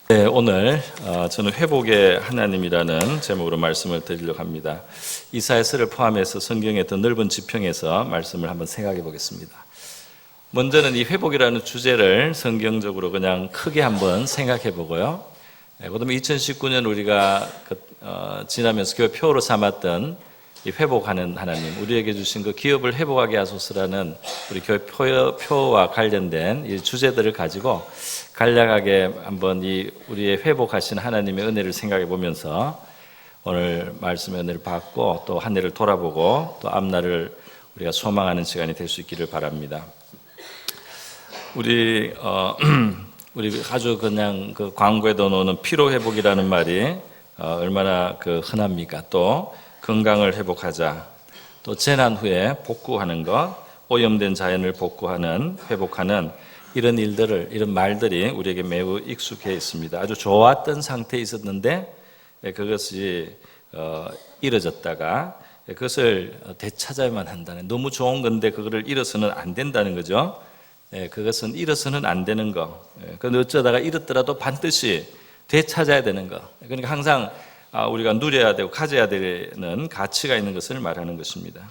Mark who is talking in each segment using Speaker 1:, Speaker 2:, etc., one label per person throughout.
Speaker 1: 네, 오늘 저는 회복의 하나님이라는 제목으로 말씀을 드리려고 합니다. 이사야서를 포함해서 성경의 더 넓은 지평에서 말씀을 한번 생각해 보겠습니다. 먼저는 이 회복이라는 주제를 성경적으로 그냥 크게 한번 생각해 보고요. 그다음에 2019년 우리가 지나면서 교회 표어로 삼았던 이 회복하는 하나님, 우리에게 주신 그 기업을 회복하게 하소서라는 우리 교회 표어와 관련된 이 주제들을 가지고 간략하게 한번 이 우리의 회복하신 하나님의 은혜를 생각해 보면서 오늘 말씀의 은혜를 받고 또 한 해를 돌아보고 또 앞날을 우리가 소망하는 시간이 될 수 있기를 바랍니다. 우리 아주 그냥 그 광고에도 나오는 피로 회복이라는 말이 얼마나 흔합니까? 또 건강을 회복하자, 또 재난 후에 복구하는 것, 오염된 자연을 복구하는, 회복하는 이런 일들을, 이런 말들이 우리에게 매우 익숙해 있습니다. 아주 좋았던 상태에 있었는데 그것이 잃어졌다가 그것을 되찾아야만 한다는, 너무 좋은 건데 그거를 잃어서는 안 된다는 거죠. 그것은 잃어서는 안 되는 거. 그런데 어쩌다가 잃었더라도 반드시 되찾아야 되는 거. 그러니까 항상 우리가 누려야 되고 가져야 되는 가치가 있는 것을 말하는 것입니다.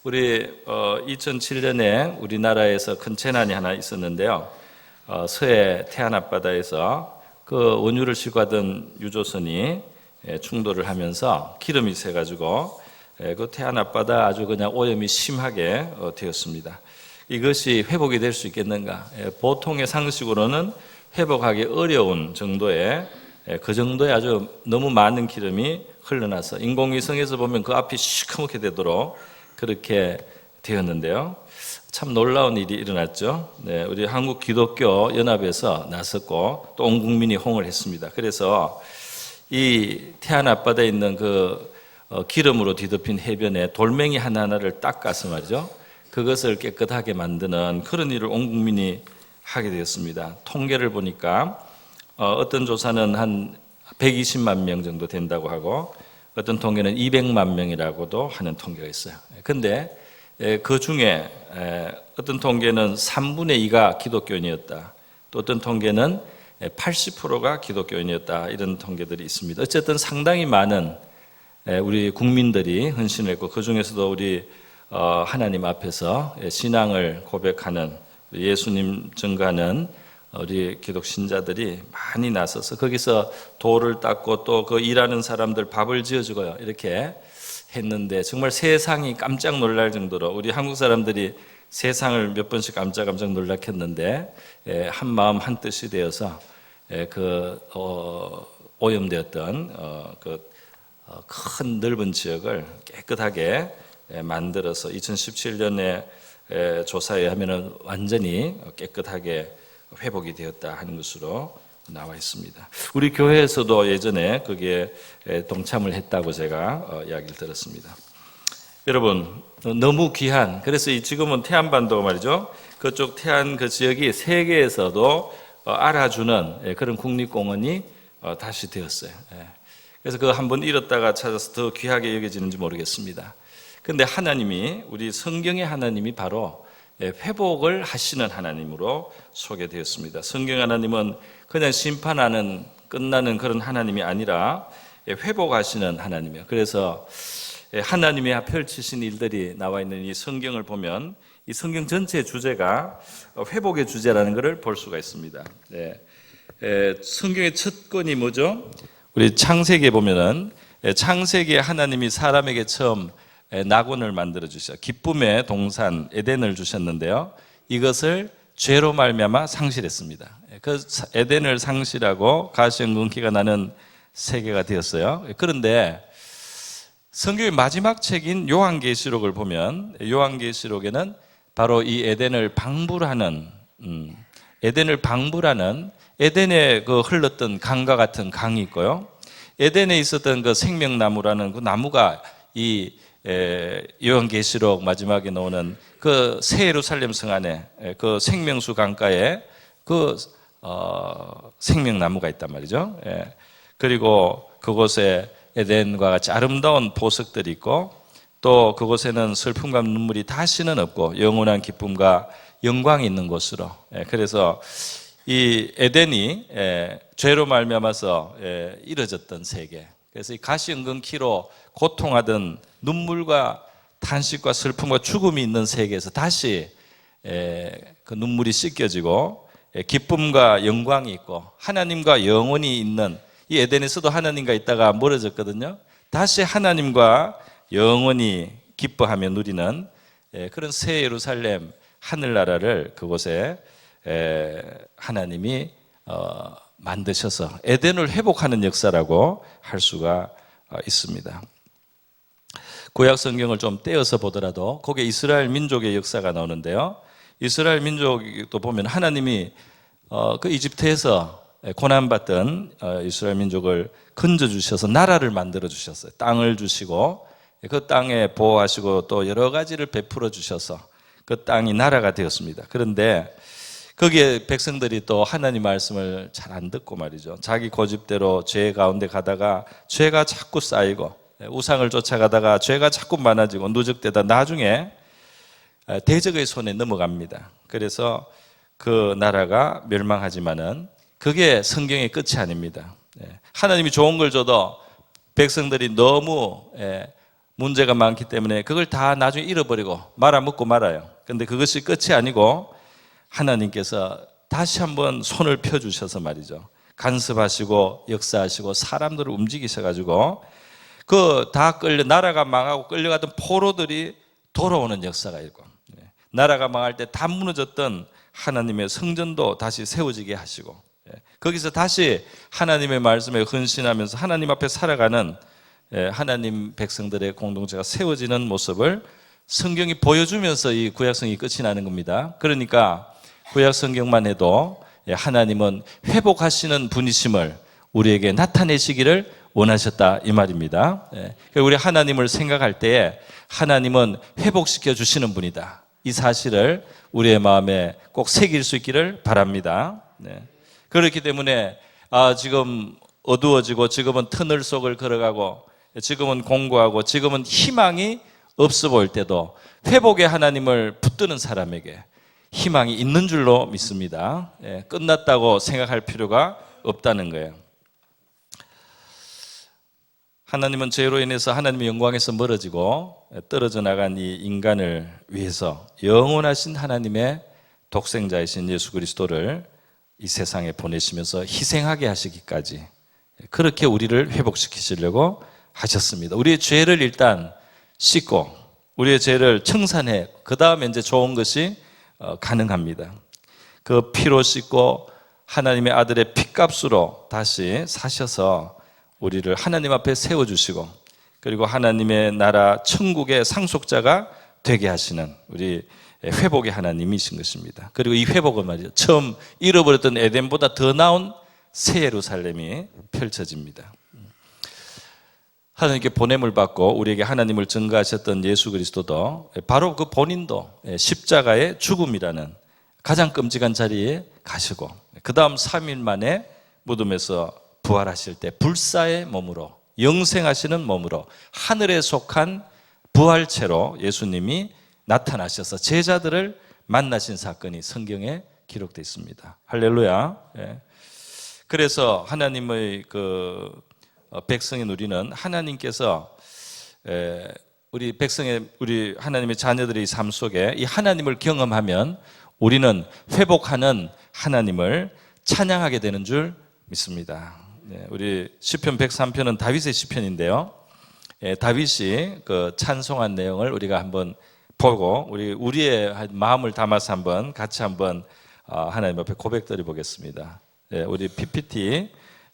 Speaker 1: 우리 2007년에 우리나라에서 큰 재난이 하나 있었는데요. 서해 태안 앞바다에서 그 원유를 싣고 가던 유조선이 충돌을 하면서 기름이 새가지고 그 태안 앞바다 아주 그냥 오염이 심하게 되었습니다. 이것이 회복이 될 수 있겠는가? 보통의 상식으로는 회복하기 어려운 정도의, 그 정도의 아주 너무 많은 기름이 흘러나서 인공위성에서 보면 그 앞이 시커멓게 되도록 그렇게 되었는데요. 참 놀라운 일이 일어났죠. 우리 한국 기독교 연합에서 나섰고 또 온 국민이 호응을 했습니다. 그래서 이 태안 앞바다에 있는 그 기름으로 뒤덮인 해변에 돌멩이 하나하나를 닦아서 말이죠. 그것을 깨끗하게 만드는 그런 일을 온 국민이 하게 되었습니다. 통계를 보니까 어떤 조사는 한 120만 명 정도 된다고 하고 어떤 통계는 200만 명이라고도 하는 통계가 있어요. 그런데 그 중에 어떤 통계는 3분의 2가 기독교인이었다. 또 어떤 통계는 80%가 기독교인이었다. 이런 통계들이 있습니다. 어쨌든 상당히 많은 우리 국민들이 헌신을 했고 그 중에서도 우리 하나님 앞에서 신앙을 고백하는 예수님 증거하는 우리 기독 신자들이 많이 나서서 거기서 돌을 닦고 또 그 일하는 사람들 밥을 지어주고요. 이렇게 했는데 정말 세상이 깜짝 놀랄 정도로 우리 한국 사람들이 세상을 몇 번씩 깜짝 놀랐겠는데 한 마음 한 뜻이 되어서 오염되었던 큰 넓은 지역을 깨끗하게 만들어서 2017년에 조사에 하면은 완전히 깨끗하게 회복이 되었다 하는 것으로 나와 있습니다. 우리 교회에서도 예전에 거기에 동참을 했다고 제가 이야기를 들었습니다. 여러분, 너무 귀한, 그래서 지금은 태안반도 말이죠. 그쪽 태안 그 지역이 세계에서도 알아주는 그런 국립공원이 다시 되었어요. 그래서 그 한번 잃었다가 찾아서 더 귀하게 여겨지는지 모르겠습니다. 그런데 하나님이, 우리 성경의 하나님이 바로 회복을 하시는 하나님으로 소개되었습니다. 성경 하나님은 그냥 심판하는, 끝나는 그런 하나님이 아니라 회복하시는 하나님이에요. 그래서 하나님이 펼치신 일들이 나와 있는 이 성경을 보면 이 성경 전체의 주제가 회복의 주제라는 것을 볼 수가 있습니다. 성경의 첫 건이 뭐죠? 우리 창세기에 보면은 창세기에 하나님이 사람에게 처음 낙원을 만들어 주셨어요. 기쁨의 동산 에덴을 주셨는데요. 이것을 죄로 말미암아 상실했습니다. 그 에덴을 상실하고 가시연금기가 나는 세계가 되었어요. 그런데 성경의 마지막 책인 요한계시록을 보면 요한계시록에는 바로 이 에덴을 방불하는 에덴에 그 흘렀던 강과 같은 강이 있고요. 에덴에 있었던 그 생명나무라는 그 나무가 이 요한계시록 마지막에 나오는 그 새 예루살렘 성 안에 그 생명수 강가에 그 생명나무가 있단 말이죠. 그리고 그곳에 에덴과 같이 아름다운 보석들이 있고 또 그곳에는 슬픔과 눈물이 다시는 없고 영원한 기쁨과 영광이 있는 곳으로. 그래서 이 에덴이 죄로 말미암아서 이루어졌던 세계. 그래서 이 가시연금키로 고통하던 눈물과 탄식과 슬픔과 죽음이 있는 세계에서 다시 그 눈물이 씻겨지고 기쁨과 영광이 있고 하나님과 영원히 있는, 이 에덴에서도 하나님과 있다가 멀어졌거든요. 다시 하나님과 영원히 기뻐하며 누리는 그런 새 예루살렘 하늘나라를 그곳에 하나님이 만드셔서 에덴을 회복하는 역사라고 할 수가 있습니다. 구약 성경을 좀 떼어서 보더라도 거기에 이스라엘 민족의 역사가 나오는데요. 이스라엘 민족도 보면 하나님이 그 이집트에서 고난받던 이스라엘 민족을 건져주셔서 나라를 만들어 주셨어요. 땅을 주시고 그 땅에 보호하시고 또 여러 가지를 베풀어 주셔서 그 땅이 나라가 되었습니다. 그런데 거기에 백성들이 또 하나님 말씀을 잘 안 듣고 말이죠. 자기 고집대로 죄 가운데 가다가 죄가 자꾸 쌓이고 우상을 쫓아가다가 죄가 자꾸 많아지고 누적되다 나중에 대적의 손에 넘어갑니다. 그래서 그 나라가 멸망하지만은 그게 성경의 끝이 아닙니다. 하나님이 좋은 걸 줘도 백성들이 너무 문제가 많기 때문에 그걸 다 나중에 잃어버리고 말아먹고 말아요. 그런데 그것이 끝이 아니고 하나님께서 다시 한번 손을 펴주셔서 말이죠. 간섭하시고 역사하시고 사람들을 움직이셔가지고 그 다 나라가 망하고 끌려가던 포로들이 돌아오는 역사가 있고, 나라가 망할 때 다 무너졌던 하나님의 성전도 다시 세워지게 하시고, 거기서 다시 하나님의 말씀에 헌신하면서 하나님 앞에 살아가는 하나님 백성들의 공동체가 세워지는 모습을 성경이 보여주면서 이 구약성이 끝이 나는 겁니다. 그러니까 구약성경만 해도 하나님은 회복하시는 분이심을 우리에게 나타내시기를 원하셨다 이 말입니다. 우리 하나님을 생각할 때에 하나님은 회복시켜 주시는 분이다, 이 사실을 우리의 마음에 꼭 새길 수 있기를 바랍니다. 그렇기 때문에 지금 어두워지고 지금은 터널 속을 걸어가고 지금은 공고하고 지금은 희망이 없어 보일 때도 회복의 하나님을 붙드는 사람에게 희망이 있는 줄로 믿습니다. 끝났다고 생각할 필요가 없다는 거예요. 하나님은 죄로 인해서 하나님의 영광에서 멀어지고 떨어져 나간 이 인간을 위해서 영원하신 하나님의 독생자이신 예수 그리스도를 이 세상에 보내시면서 희생하게 하시기까지 그렇게 우리를 회복시키시려고 하셨습니다. 우리의 죄를 일단 씻고 우리의 죄를 청산해 그 다음에 이제 좋은 것이 가능합니다. 그 피로 씻고 하나님의 아들의 피값으로 다시 사셔서 우리를 하나님 앞에 세워주시고 그리고 하나님의 나라 천국의 상속자가 되게 하시는 우리 회복의 하나님이신 것입니다. 그리고 이 회복은 말이죠, 처음 잃어버렸던 에덴보다 더 나은 새 예루살렘이 펼쳐집니다. 하나님께 보냄을 받고 우리에게 하나님을 증거하셨던 예수 그리스도도 바로 그 본인도 십자가의 죽음이라는 가장 끔찍한 자리에 가시고 그 다음 3일 만에 무덤에서 부활하실 때 불사의 몸으로 영생하시는 몸으로 하늘에 속한 부활체로 예수님이 나타나셔서 제자들을 만나신 사건이 성경에 기록되어 있습니다. 할렐루야. 그래서 하나님의 그 백성이 누리는 하나님께서 우리 하나님의 자녀들의 삶 속에 이 하나님을 경험하면 우리는 회복하는 하나님을 찬양하게 되는 줄 믿습니다. 우리 시편 103편은 다윗의 시편인데요. 다윗이 그 찬송한 내용을 우리가 한번 보고 우리의 마음을 담아서 같이 한번 하나님 앞에 고백드려 보겠습니다. 우리 PPT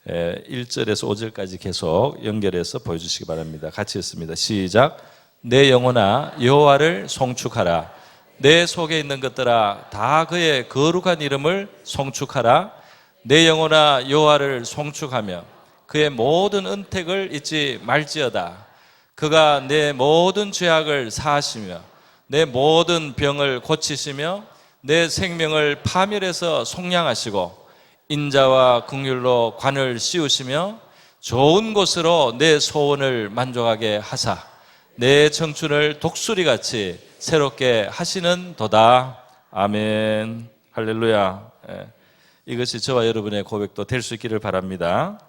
Speaker 1: 1절에서 5절까지 계속 연결해서 보여주시기 바랍니다. 같이 읽습니다. 시작. 내 영혼아 여호와를 송축하라. 내 속에 있는 것들아 다 그의 거룩한 이름을 송축하라. 내 영혼아 여호와를 송축하며 그의 모든 은택을 잊지 말지어다. 그가 내 모든 죄악을 사하시며 내 모든 병을 고치시며 내 생명을 파멸해서 속량하시고 인자와 긍휼로 관을 씌우시며 좋은 곳으로 내 소원을 만족하게 하사 내 청춘을 독수리같이 새롭게 하시는 도다. 아멘. 할렐루야. 이것이 저와 여러분의 고백도 될 수 있기를 바랍니다.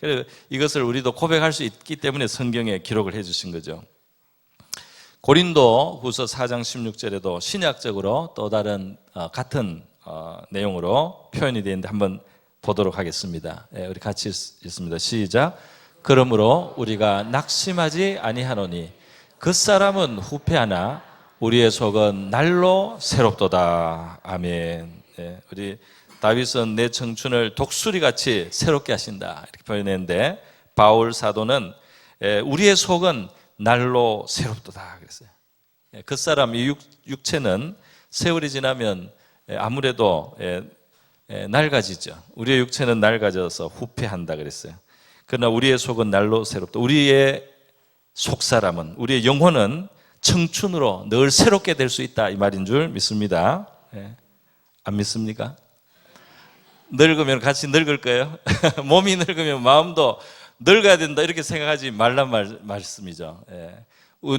Speaker 1: 그래서 이것을 우리도 고백할 수 있기 때문에 성경에 기록을 해주신 거죠. 고린도 후서 4장 16절에도 신약적으로 또 다른 같은 내용으로 표현이 되어 있는데 한번 보도록 하겠습니다. 우리 같이 읽습니다. 시작. 그러므로 우리가 낙심하지 아니하노니 그 사람은 후패하나 우리의 속은 날로 새롭도다. 아멘. 우리 다윗은 내 청춘을 독수리같이 새롭게 하신다 이렇게 표현했는데, 바울 사도는 우리의 속은 날로 새롭도다 그랬어요. 그 사람 이 육체는 세월이 지나면 아무래도 낡아지죠. 우리의 육체는 낡아져서 후패한다 그랬어요. 그러나 우리의 속은 날로 새롭다. 우리의 속사람은, 우리의 영혼은 청춘으로 늘 새롭게 될 수 있다 이 말인 줄 믿습니다. 안 믿습니까? 늙으면 같이 늙을 거예요. 몸이 늙으면 마음도 늙어야 된다 이렇게 생각하지 말란 말씀이죠.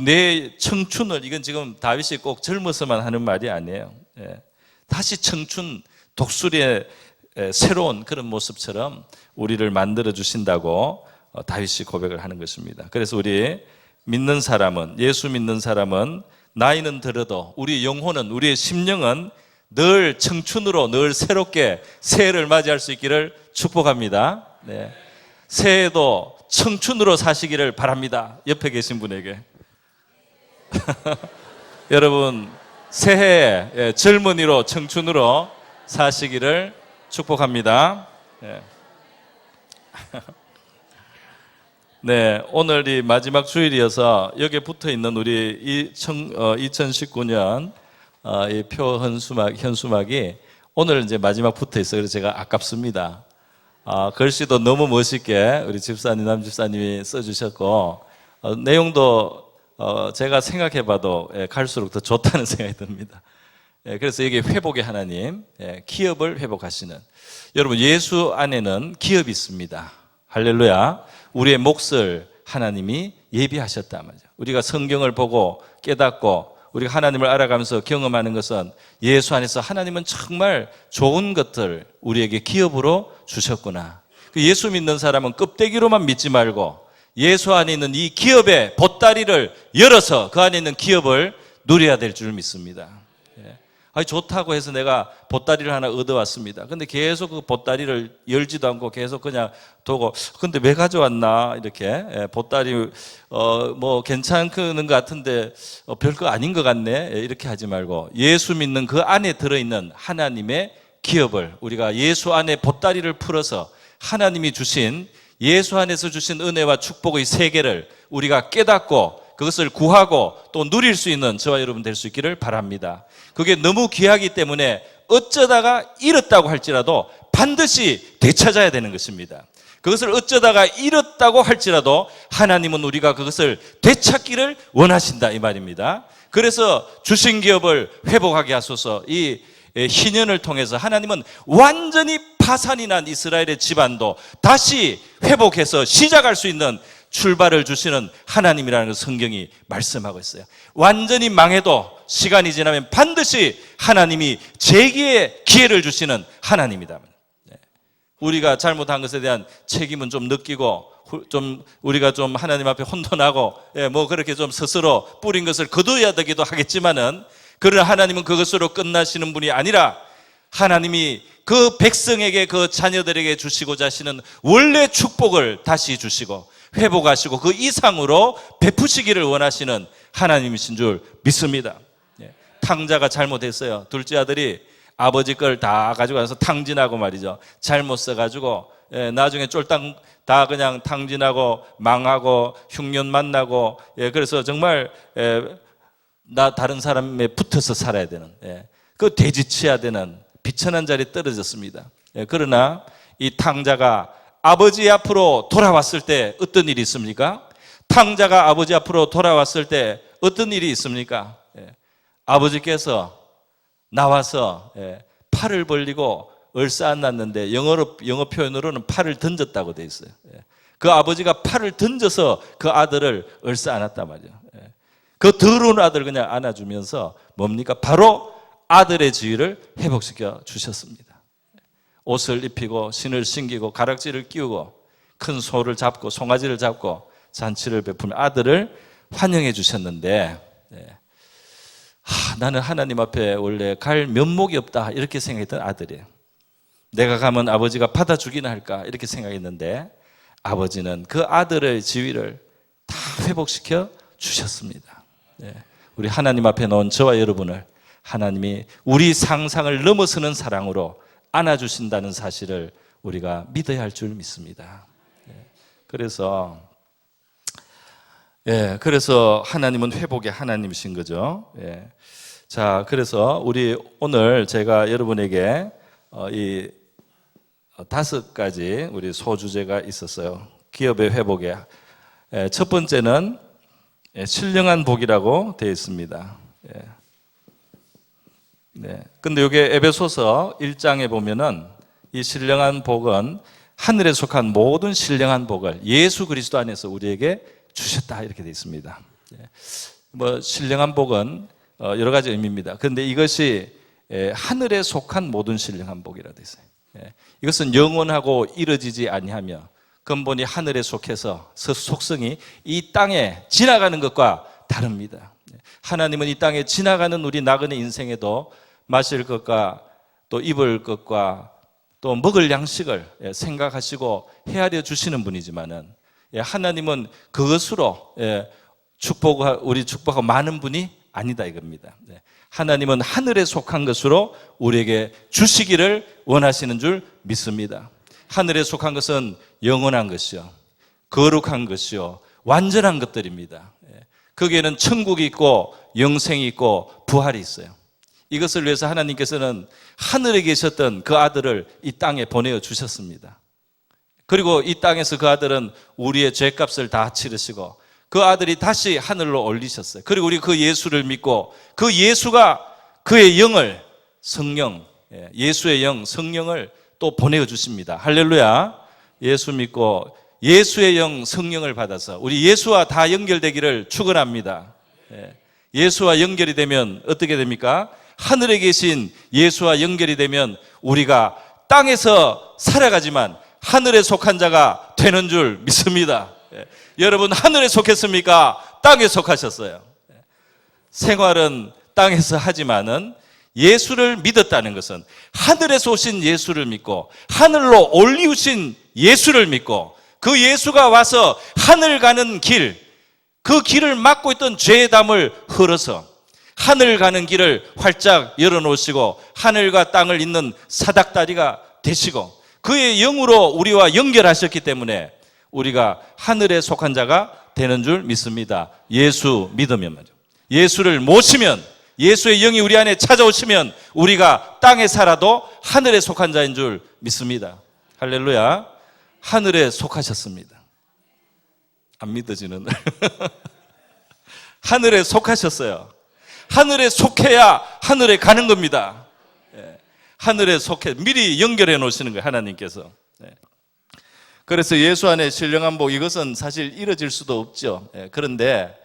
Speaker 1: 내 청춘을, 이건 지금 다윗이 꼭 젊어서만 하는 말이 아니에요. 다시 청춘, 독수리의 새로운 그런 모습처럼 우리를 만들어 주신다고 다윗이 고백을 하는 것입니다. 그래서 우리 믿는 사람은, 예수 믿는 사람은 나이는 들어도 우리 영혼은, 우리의 심령은 늘 청춘으로 늘 새롭게 새해를 맞이할 수 있기를 축복합니다. 새해도 청춘으로 사시기를 바랍니다. 옆에 계신 분에게 여러분 새해에 젊은이로 청춘으로 사시기를 축복합니다. 오늘이 마지막 주일이어서 여기에 붙어 있는 우리 2019년 이 표 현수막이 오늘 이제 마지막 붙어 있어요. 그래서 제가 아깝습니다. 글씨도 너무 멋있게 우리 집사님, 남집사님이 써주셨고, 내용도 제가 생각해봐도 갈수록 더 좋다는 생각이 듭니다. 그래서 여기 회복의 하나님, 기업을 회복하시는, 여러분 예수 안에는 기업이 있습니다. 할렐루야. 우리의 몫을 하나님이 예비하셨단 말이죠. 우리가 성경을 보고 깨닫고 우리가 하나님을 알아가면서 경험하는 것은 예수 안에서 하나님은 정말 좋은 것들 우리에게 기업으로 주셨구나. 예수 믿는 사람은 껍데기로만 믿지 말고 예수 안에 있는 이 기업의 보따리를 열어서 그 안에 있는 기업을 누려야 될 줄 믿습니다. 좋다고 해서 내가 보따리를 하나 얻어왔습니다. 근데 계속 그 보따리를 열지도 않고 계속 그냥 두고, 근데 왜 가져왔나 이렇게 보따리 뭐 괜찮은 것 같은데 별거 아닌 것 같네 이렇게 하지 말고, 예수 믿는 그 안에 들어있는 하나님의 기업을 우리가 예수 안에 보따리를 풀어서 하나님이 주신, 예수 안에서 주신 은혜와 축복의 세계를 우리가 깨닫고 그것을 구하고 또 누릴 수 있는 저와 여러분 될 수 있기를 바랍니다. 그게 너무 귀하기 때문에 어쩌다가 잃었다고 할지라도 반드시 되찾아야 되는 것입니다. 그것을 어쩌다가 잃었다고 할지라도 하나님은 우리가 그것을 되찾기를 원하신다 이 말입니다. 그래서 주신 기업을 회복하게 하소서. 이 희년을 통해서 하나님은 완전히 파산이 난 이스라엘의 집안도 다시 회복해서 시작할 수 있는 출발을 주시는 하나님이라는 걸 성경이 말씀하고 있어요. 완전히 망해도 시간이 지나면 반드시 하나님이 재기의 기회를 주시는 하나님이다. 우리가 잘못한 것에 대한 책임은 좀 느끼고, 좀 우리가 좀 하나님 앞에 혼돈하고 뭐 그렇게 좀 스스로 뿌린 것을 거둬야 되기도 하겠지만은, 그러나 하나님은 그것으로 끝나시는 분이 아니라 하나님이 그 백성에게, 그 자녀들에게 주시고자 하시는 원래 축복을 다시 주시고 회복하시고 그 이상으로 베푸시기를 원하시는 하나님이신 줄 믿습니다. 탕자가 잘못했어요. 둘째 아들이 아버지 걸 다 가지고 가서 탕진하고 말이죠. 잘못 써가지고 나중에 쫄딱 다 그냥 탕진하고 망하고 흉년 만나고, 그래서 정말 나 다른 사람에 붙어서 살아야 되는, 그 돼지쳐야 되는 비천한 자리에 떨어졌습니다. 그러나 이 탕자가 아버지 앞으로 돌아왔을 때 어떤 일이 있습니까? 탕자가 아버지 앞으로 돌아왔을 때 어떤 일이 있습니까? 아버지께서 나와서 팔을 벌리고 얼싸안놨는데 영어 표현으로는 팔을 던졌다고 돼 있어요. 그 아버지가 팔을 던져서 그 아들을 얼싸안았단 말이에요. 그 더러운 아들을 그냥 안아주면서 뭡니까? 바로 아들의 지위를 회복시켜 주셨습니다. 옷을 입히고 신을 신기고 가락지를 끼우고 큰 소를 잡고 송아지를 잡고 잔치를 베풀며 아들을 환영해 주셨는데, 나는 하나님 앞에 원래 갈 면목이 없다 이렇게 생각했던 아들이에요. 내가 가면 아버지가 받아주기나 할까 이렇게 생각했는데 아버지는 그 아들의 지위를 다 회복시켜 주셨습니다. 우리 하나님 앞에 놓은 저와 여러분을 하나님이 우리 상상을 넘어서는 사랑으로 안아주신다는 사실을 우리가 믿어야 할 줄 믿습니다. 그래서 하나님은 회복의 하나님이신 거죠. 자, 그래서 우리 오늘 제가 여러분에게 이 5가지 우리 소주제가 있었어요. 기업의 회복에. 첫 번째는 신령한 복이라고 되어 있습니다. 근데 이게 에베소서 1장에 보면은 이 신령한 복은 하늘에 속한 모든 신령한 복을 예수 그리스도 안에서 우리에게 주셨다 이렇게 되어 있습니다. 신령한 복은 여러 가지 의미입니다. 그런데 이것이 하늘에 속한 모든 신령한 복이라 되어 있어요. 이것은 영원하고 이루어지지 아니하며 근본이 하늘에 속해서 속성이 이 땅에 지나가는 것과 다릅니다. 하나님은 이 땅에 지나가는 우리 나그네 인생에도 마실 것과 또 입을 것과 또 먹을 양식을 생각하시고 헤아려 주시는 분이지만은 하나님은 그것으로 우리 축복하고 많은 분이 아니다 이겁니다. 하나님은 하늘에 속한 것으로 우리에게 주시기를 원하시는 줄 믿습니다. 하늘에 속한 것은 영원한 것이요, 거룩한 것이요, 완전한 것들입니다. 거기에는 천국이 있고 영생이 있고 부활이 있어요. 이것을 위해서 하나님께서는 하늘에 계셨던 그 아들을 이 땅에 보내어 주셨습니다. 그리고 이 땅에서 그 아들은 우리의 죄값을 다 치르시고 그 아들이 다시 하늘로 올리셨어요. 그리고 우리 그 예수를 믿고 그 예수가 그의 영을 성령, 예수의 영 성령을 또 보내어 주십니다. 할렐루야. 예수 믿고 예수의 영 성령을 받아서 우리 예수와 다 연결되기를 축원합니다. 예수와 연결이 되면 어떻게 됩니까? 하늘에 계신 예수와 연결이 되면 우리가 땅에서 살아가지만 하늘에 속한 자가 되는 줄 믿습니다. 여러분 하늘에 속했습니까? 땅에 속하셨어요. 생활은 땅에서 하지만은 예수를 믿었다는 것은 하늘에서 오신 예수를 믿고 하늘로 올리우신 예수를 믿고 그 예수가 와서 하늘 가는 길, 그 길을 막고 있던 죄의 담을 흘어서 하늘 가는 길을 활짝 열어놓으시고 하늘과 땅을 잇는 사닥다리가 되시고 그의 영으로 우리와 연결하셨기 때문에 우리가 하늘에 속한 자가 되는 줄 믿습니다. 예수 믿으면 말이죠. 예수를 모시면, 예수의 영이 우리 안에 찾아오시면 우리가 땅에 살아도 하늘에 속한 자인 줄 믿습니다. 할렐루야. 하늘에 속하셨습니다. 안 믿어지는 하늘에 속하셨어요. 하늘에 속해야 하늘에 가는 겁니다. 하늘에 속해 미리 연결해 놓으시는 거예요, 하나님께서. 그래서 예수 안에 신령한 복, 이것은 사실 이뤄질 수도 없죠. 그런데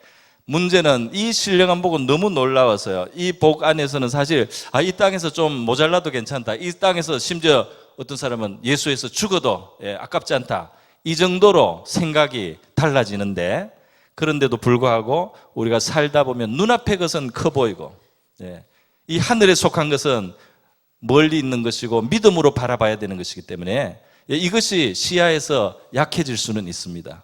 Speaker 1: 문제는 이 신령한 복은 너무 놀라워서요. 이 복 안에서는 사실 이 땅에서 좀 모자라도 괜찮다. 이 땅에서 심지어 어떤 사람은 예수에서 죽어도 아깝지 않다. 이 정도로 생각이 달라지는데 그런데도 불구하고 우리가 살다 보면 눈앞의 것은 커 보이고 이 하늘에 속한 것은 멀리 있는 것이고 믿음으로 바라봐야 되는 것이기 때문에 이것이 시야에서 약해질 수는 있습니다.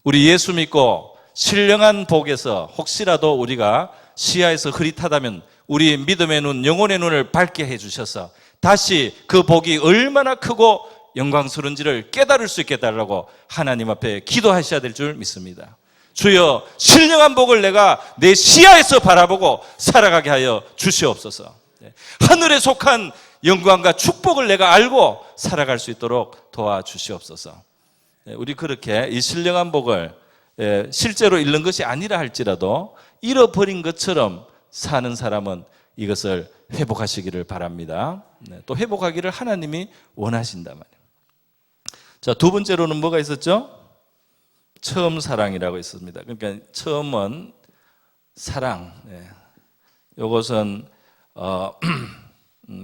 Speaker 1: 우리 예수 믿고 신령한 복에서 혹시라도 우리가 시야에서 흐릿하다면 우리 믿음의 눈, 영혼의 눈을 밝게 해주셔서 다시 그 복이 얼마나 크고 영광스러운지를 깨달을 수 있게 해달라고 하나님 앞에 기도하셔야 될 줄 믿습니다. 주여, 신령한 복을 내가 내 시야에서 바라보고 살아가게 하여 주시옵소서. 하늘에 속한 영광과 축복을 내가 알고 살아갈 수 있도록 도와주시옵소서. 우리 그렇게 이 신령한 복을 실제로 잃는 것이 아니라 할지라도 잃어버린 것처럼 사는 사람은 이것을 회복하시기를 바랍니다. 또 회복하기를 하나님이 원하신단 말이에요. 자, 두 번째로는 뭐가 있었죠? 처음 사랑이라고 있습니다. 그러니까 처음은 사랑. 이것은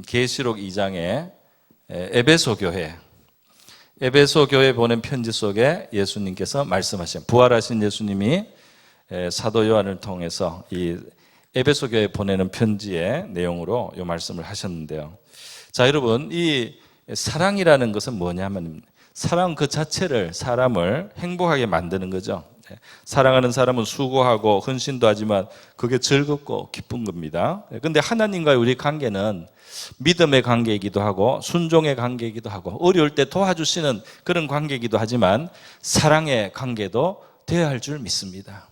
Speaker 1: 계시록 2장에 에베소 교회. 에베소 교회 보낸 편지 속에 예수님께서 말씀하신, 부활하신 예수님이 사도 요한을 통해서 이 에베소 교회에 보내는 편지의 내용으로 이 말씀을 하셨는데요. 자, 여러분, 이 사랑이라는 것은 뭐냐면 사랑 그 자체를, 사람을 행복하게 만드는 거죠. 사랑하는 사람은 수고하고 헌신도 하지만 그게 즐겁고 기쁜 겁니다. 그런데 하나님과의 우리 관계는 믿음의 관계이기도 하고 순종의 관계이기도 하고 어려울 때 도와주시는 그런 관계이기도 하지만 사랑의 관계도 되어야 할 줄 믿습니다.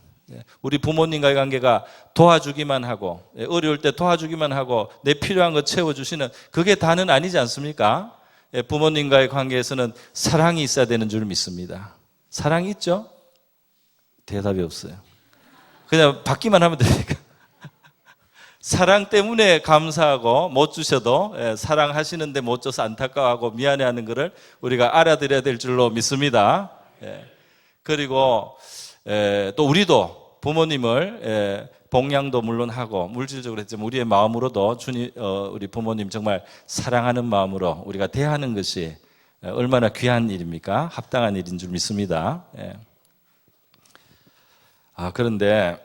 Speaker 1: 우리 부모님과의 관계가 도와주기만 하고 어려울 때 도와주기만 하고 내 필요한 거 채워주시는 그게 다는 아니지 않습니까? 부모님과의 관계에서는 사랑이 있어야 되는 줄 믿습니다. 사랑이 있죠? 대답이 없어요. 그냥 받기만 하면 되니까. 사랑 때문에 감사하고 못 주셔도 사랑하시는데 못 줘서 안타까워하고 미안해하는 것을 우리가 알아들어야 될 줄로 믿습니다. 그리고 또 우리도 부모님을 봉양도 물론 하고 물질적으로 했지만 우리의 마음으로도 주님, 우리 부모님 정말 사랑하는 마음으로 우리가 대하는 것이 얼마나 귀한 일입니까? 합당한 일인 줄 믿습니다. 그런데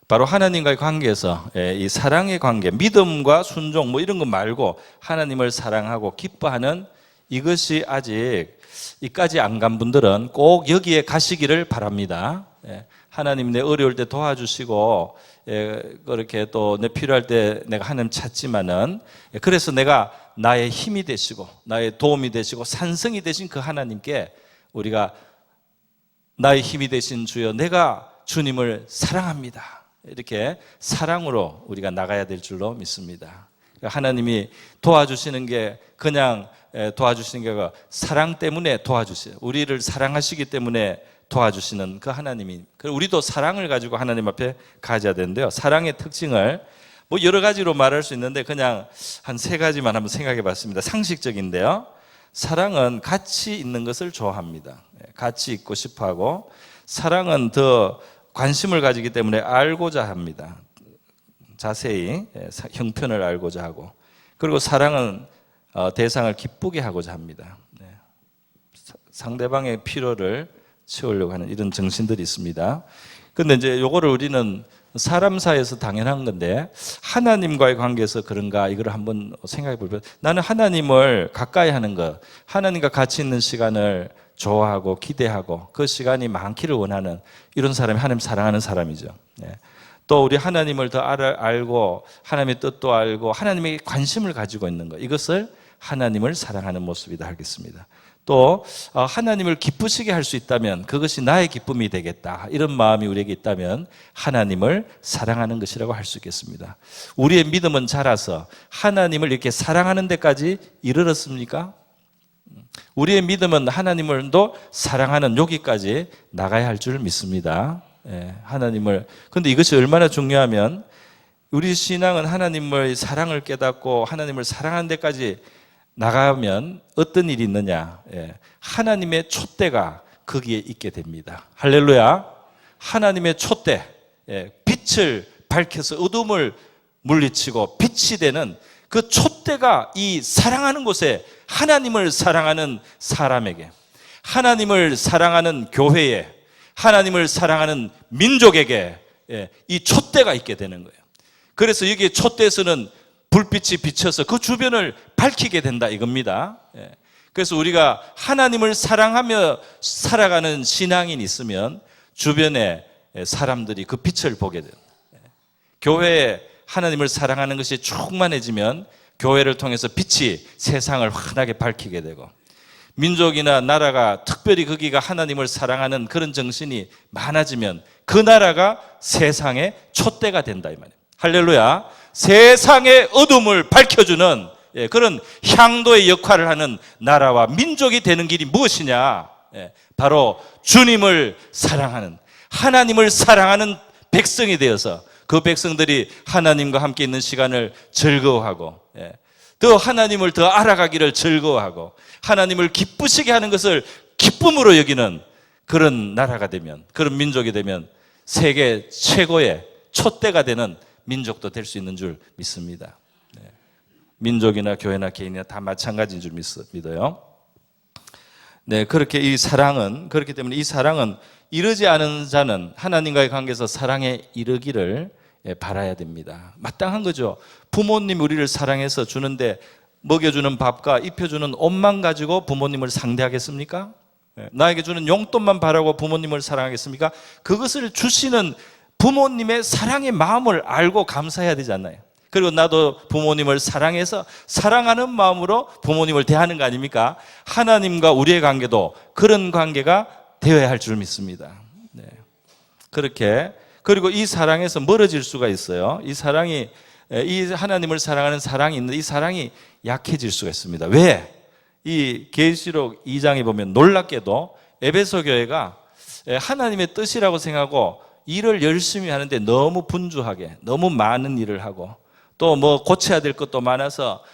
Speaker 1: 바로 하나님과의 관계에서 이 사랑의 관계, 믿음과 순종 뭐 이런 거 말고 하나님을 사랑하고 기뻐하는 이것이 아직 이까지 안 간 분들은 꼭 여기에 가시기를 바랍니다. 하나님 내 어려울 때 도와주시고 그렇게 또 내 필요할 때 내가 하나님 찾지만은 그래서 내가 나의 힘이 되시고 나의 도움이 되시고 산성이 되신 그 하나님께 우리가 나의 힘이 되신 주여 내가 주님을 사랑합니다. 이렇게 사랑으로 우리가 나가야 될 줄로 믿습니다. 하나님이 도와주시는 게 그냥 도와주시는 게 아니라 사랑 때문에 도와주세요. 우리를 사랑하시기 때문에 도와주시는 그 하나님이, 우리도 사랑을 가지고 하나님 앞에 가져야 되는데요. 사랑의 특징을 뭐 여러 가지로 말할 수 있는데 그냥 한 3가지만 한번 생각해 봤습니다. 상식적인데요. 사랑은 가치 있는 것을 좋아합니다. 가치 있고 싶어 하고, 사랑은 더 관심을 가지기 때문에 알고자 합니다. 자세히 형편을 알고자 하고, 그리고 사랑은 대상을 기쁘게 하고자 합니다. 상대방의 필요를 채우려고 하는 이런 정신들이 있습니다. 그런데 이제 요거를 우리는 사람 사이에서 당연한 건데 하나님과의 관계에서 그런가 이걸 한번 생각해 볼까요? 나는 하나님을 가까이 하는 것, 하나님과 같이 있는 시간을 좋아하고 기대하고 그 시간이 많기를 원하는 이런 사람이 하나님 사랑하는 사람이죠. 또 우리 하나님을 더 알고 하나님의 뜻도 알고 하나님의 관심을 가지고 있는 것, 이것을 하나님을 사랑하는 모습이다 하겠습니다. 또 하나님을 기쁘시게 할 수 있다면 그것이 나의 기쁨이 되겠다, 이런 마음이 우리에게 있다면 하나님을 사랑하는 것이라고 할 수 있겠습니다. 우리의 믿음은 자라서 하나님을 이렇게 사랑하는 데까지 이르렀습니까? 우리의 믿음은 하나님을도 사랑하는 여기까지 나가야 할 줄 믿습니다. 하나님을, 근데 이것이 얼마나 중요하면 우리 신앙은 하나님의 사랑을 깨닫고 하나님을 사랑하는 데까지 나가면 어떤 일이 있느냐? 하나님의 촛대가 거기에 있게 됩니다. 할렐루야. 하나님의 촛대, 빛을 밝혀서 어둠을 물리치고 빛이 되는 그 촛대가 이 사랑하는 곳에, 하나님을 사랑하는 사람에게, 하나님을 사랑하는 교회에, 하나님을 사랑하는 민족에게 이 촛대가 있게 되는 거예요. 그래서 여기 촛대에서는 불빛이 비쳐서 그 주변을 밝히게 된다 이겁니다. 그래서 우리가 하나님을 사랑하며 살아가는 신앙인이 있으면 주변에 사람들이 그 빛을 보게 됩니다. 교회에 하나님을 사랑하는 것이 충만해지면 교회를 통해서 빛이 세상을 환하게 밝히게 되고, 민족이나 나라가 특별히 거기가 하나님을 사랑하는 그런 정신이 많아지면 그 나라가 세상의 촛대가 된다 이 말이에요. 할렐루야. 세상의 어둠을 밝혀주는 그런 향도의 역할을 하는 나라와 민족이 되는 길이 무엇이냐? 바로 주님을 사랑하는, 하나님을 사랑하는 백성이 되어서 그 백성들이 하나님과 함께 있는 시간을 즐거워하고 더 하나님을 더 알아가기를 즐거워하고 하나님을 기쁘시게 하는 것을 기쁨으로 여기는 그런 나라가 되면, 그런 민족이 되면 세계 최고의 촛대가 되는 민족도 될 수 있는 줄 믿습니다. 민족이나 교회나 개인이나 다 마찬가지인 줄 믿어요. 네, 그렇게 이 사랑은, 그렇기 때문에 이 사랑은 이르지 않은 자는 하나님과의 관계에서 사랑에 이르기를 바라야 됩니다. 마땅한 거죠. 부모님이 우리를 사랑해서 주는데 먹여주는 밥과 입혀주는 옷만 가지고 부모님을 상대하겠습니까? 나에게 주는 용돈만 바라고 부모님을 사랑하겠습니까? 그것을 주시는 부모님의 사랑의 마음을 알고 감사해야 되지 않나요? 그리고 나도 부모님을 사랑해서 사랑하는 마음으로 부모님을 대하는 거 아닙니까? 하나님과 우리의 관계도 그런 관계가 되어야 할 줄 믿습니다. 네. 그렇게, 그리고 이 사랑에서 멀어질 수가 있어요. 이 사랑이, 이 하나님을 사랑하는 사랑이 있는데 이 사랑이 약해질 수가 있습니다. 왜? 이 계시록 2장에 보면 놀랍게도 에베소 교회가 하나님의 뜻이라고 생각하고 일을 열심히 하는데 너무 분주하게, 너무 많은 일을 하고 또 뭐 고쳐야 될 것도 많아서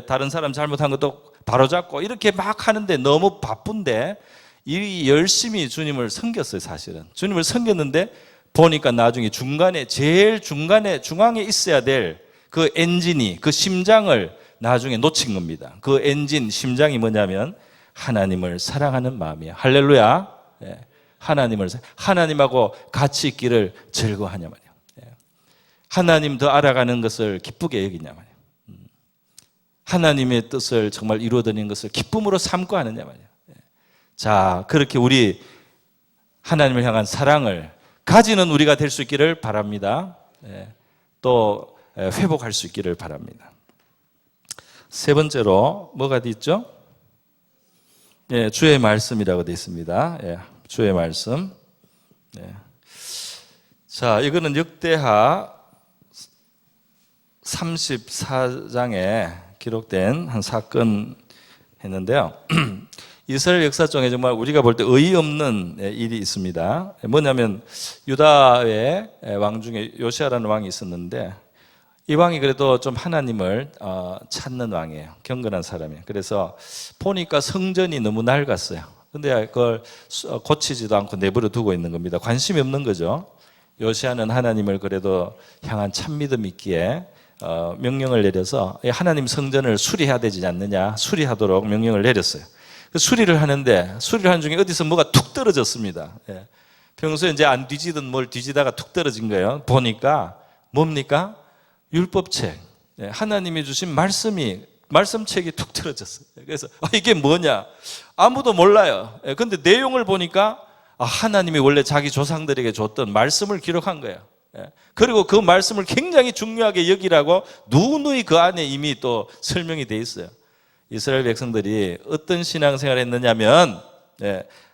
Speaker 1: 다른 사람 잘못한 것도 바로잡고 이렇게 막 하는데 너무 바쁜데 이 열심히 주님을 섬겼어요. 사실은 주님을 섬겼는데 보니까 나중에 중간에, 제일 중앙에 있어야 될 그 엔진이, 그 심장을 나중에 놓친 겁니다. 그 엔진, 심장이 뭐냐면 하나님을 사랑하는 마음이에요. 할렐루야. 하나님하고 같이 있기를 즐거워하냐 말이에요. 하나님 더 알아가는 것을 기쁘게 여기냐 말이에요. 하나님의 뜻을 정말 이루어드리는 것을 기쁨으로 삼고 하느냐 말이에요. 자, 그렇게 우리 하나님을 향한 사랑을 가지는 우리가 될 수 있기를 바랍니다. 또 회복할 수 있기를 바랍니다. 세 번째로 뭐가 돼 있죠? 주의 말씀이라고 되어 있습니다. 주의 말씀. 자, 이거는 역대하 34장에 기록된 한 사건 했는데요. 이스라엘 역사 중에 정말 우리가 볼 때 어이없는 일이 있습니다. 뭐냐면 유다의 왕 중에 요시아라는 왕이 있었는데 이 왕이 그래도 좀 하나님을 찾는 왕이에요. 경건한 사람이에요. 그래서 보니까 성전이 너무 낡았어요. 근데 그걸 고치지도 않고 내버려 두고 있는 겁니다. 관심이 없는 거죠. 요시아는 하나님을 그래도 향한 참믿음 있기에 명령을 내려서 하나님 성전을 수리해야 되지 않느냐, 수리하도록 명령을 내렸어요. 수리를 하는데 수리를 하는 중에 어디서 뭐가 툭 떨어졌습니다. 평소에 이제 안 뒤지던 뭘 뒤지다가 툭 떨어진 거예요. 보니까 뭡니까? 율법책, 하나님이 주신 말씀책이 툭 떨어졌어요. 그래서 이게 뭐냐? 아무도 몰라요. 근데 내용을 보니까 하나님이 원래 자기 조상들에게 줬던 말씀을 기록한 거예요. 그리고 그 말씀을 굉장히 중요하게 여기라고 누누이 그 안에 이미 또 설명이 돼 있어요. 이스라엘 백성들이 어떤 신앙생활을 했느냐면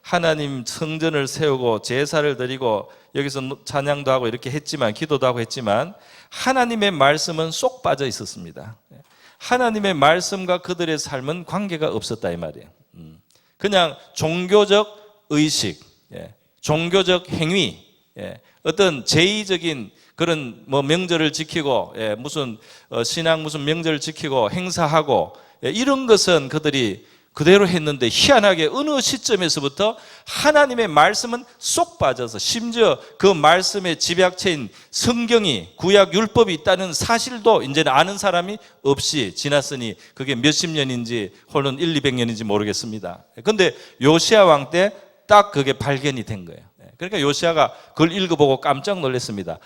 Speaker 1: 하나님 성전을 세우고 제사를 드리고 여기서 찬양도 하고 이렇게 했지만, 기도도 하고 했지만 하나님의 말씀은 쏙 빠져 있었습니다. 하나님의 말씀과 그들의 삶은 관계가 없었다 이 말이에요. 그냥 종교적 의식, 종교적 행위, 어떤 제의적인 그런 뭐 명절을 지키고 무슨 신앙 무슨 명절을 지키고 행사하고 이런 것은 그들이 그대로 했는데 희한하게 어느 시점에서부터 하나님의 말씀은 쏙 빠져서 심지어 그 말씀의 집약체인 성경이 구약 율법이 있다는 사실도 이제는 아는 사람이 없이 지났으니 그게 몇십 년인지 혹은 100~200년인지 모르겠습니다. 그런데 요시아 왕 때 딱 그게 발견이 된 거예요. 그러니까 요시아가 그걸 읽어보고 깜짝 놀랐습니다.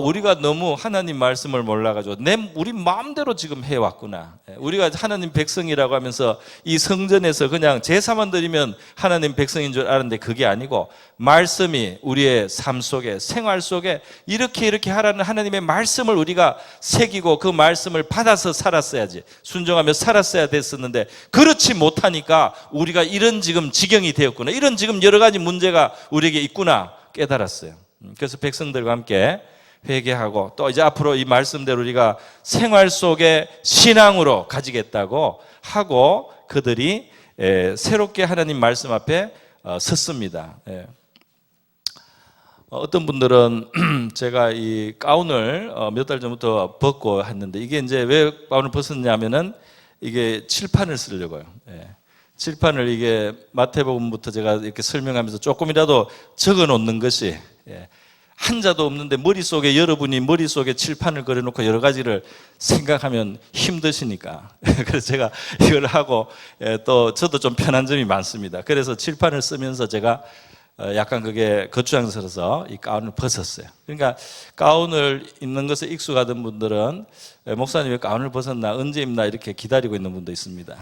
Speaker 1: 우리가 너무 하나님 말씀을 몰라가지고 우리 마음대로 지금 해왔구나. 우리가 하나님 백성이라고 하면서 이 성전에서 그냥 제사만 드리면 하나님 백성인 줄 알았는데 그게 아니고 말씀이 우리의 삶 속에, 생활 속에 이렇게 하라는 하나님의 말씀을 우리가 새기고 그 말씀을 받아서 살았어야지, 순종하며 살았어야 됐었는데 그렇지 못하니까 우리가 이런 지금 지경이 되었구나, 이런 지금 여러 가지 문제가 우리에게 있구나 깨달았어요. 그래서 백성들과 함께 회개하고 또 이제 앞으로 이 말씀대로 우리가 생활 속에 신앙으로 가지겠다고 하고 그들이 새롭게 하나님 말씀 앞에 섰습니다. 어떤 분들은 제가 이 가운을 몇 달 전부터 벗고 했는데 이게 이제 왜 가운을 벗었냐면은 이게 칠판을 쓰려고요. 칠판을 이게 마태복음부터 제가 이렇게 설명하면서 조금이라도 적어 놓는 것이 한자도 없는데 머릿속에 여러분이 머릿속에 칠판을 그려놓고 여러 가지를 생각하면 힘드시니까 그래서 제가 이걸 하고 또 저도 좀 편한 점이 많습니다. 그래서 칠판을 쓰면서 제가 약간 그게 거추장스러워서 이 가운을 벗었어요. 그러니까 가운을 입는 것에 익숙하던 분들은 목사님 왜 가운을 벗었나 언제 입나 이렇게 기다리고 있는 분도 있습니다.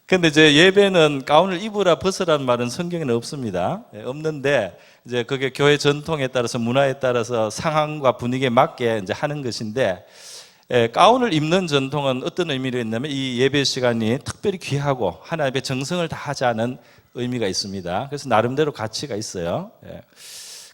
Speaker 1: 근데 이제 예배는 가운을 입으라 벗으라는 말은 성경에는 없습니다. 없는데 이제 그게 교회 전통에 따라서 문화에 따라서 상황과 분위기에 맞게 이제 하는 것인데 가운을 입는 전통은 어떤 의미로 있냐면 이 예배 시간이 특별히 귀하고 하나님의 정성을 다하자는 의미가 있습니다. 그래서 나름대로 가치가 있어요.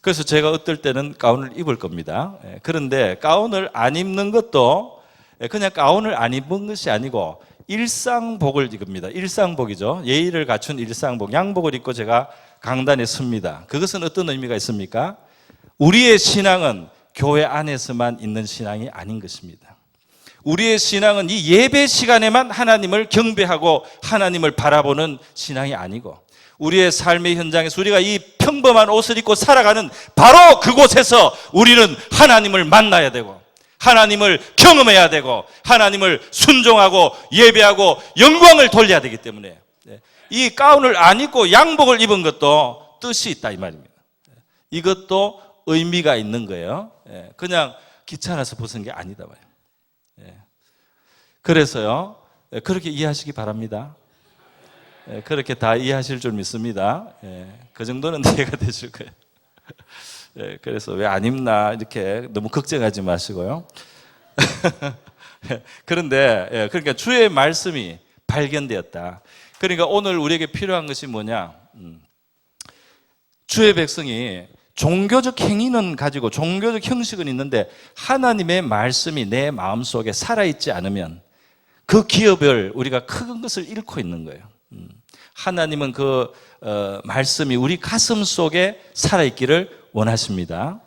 Speaker 1: 그래서 제가 어떨 때는 가운을 입을 겁니다. 그런데 가운을 안 입는 것도 그냥 가운을 안 입은 것이 아니고 일상복을 입습니다. 일상복이죠. 예의를 갖춘 일상복, 양복을 입고 제가 강단에 섭니다. 그것은 어떤 의미가 있습니까? 우리의 신앙은 교회 안에서만 있는 신앙이 아닌 것입니다. 우리의 신앙은 이 예배 시간에만 하나님을 경배하고 하나님을 바라보는 신앙이 아니고 우리의 삶의 현장에서 우리가 이 평범한 옷을 입고 살아가는 바로 그곳에서 우리는 하나님을 만나야 되고 하나님을 경험해야 되고 하나님을 순종하고 예배하고 영광을 돌려야 되기 때문에 이 가운을 안 입고 양복을 입은 것도 뜻이 있다 이 말입니다. 이것도 의미가 있는 거예요. 그냥 귀찮아서 벗은 게 아니다 말이에요. 그래서요 그렇게 이해하시기 바랍니다. 그렇게 다 이해하실 줄 믿습니다. 그 정도는 이해가 되실 거예요. 그래서 왜 안 입나 이렇게 너무 걱정하지 마시고요. 그런데 그러니까 주의 말씀이 발견되었다. 그러니까 오늘 우리에게 필요한 것이 뭐냐? 주의 백성이 종교적 행위는 가지고 종교적 형식은 있는데 하나님의 말씀이 내 마음속에 살아있지 않으면 그 기업을 우리가 큰 것을 잃고 있는 거예요. 하나님은 그 말씀이 우리 가슴 속에 살아있기를 원하십니다.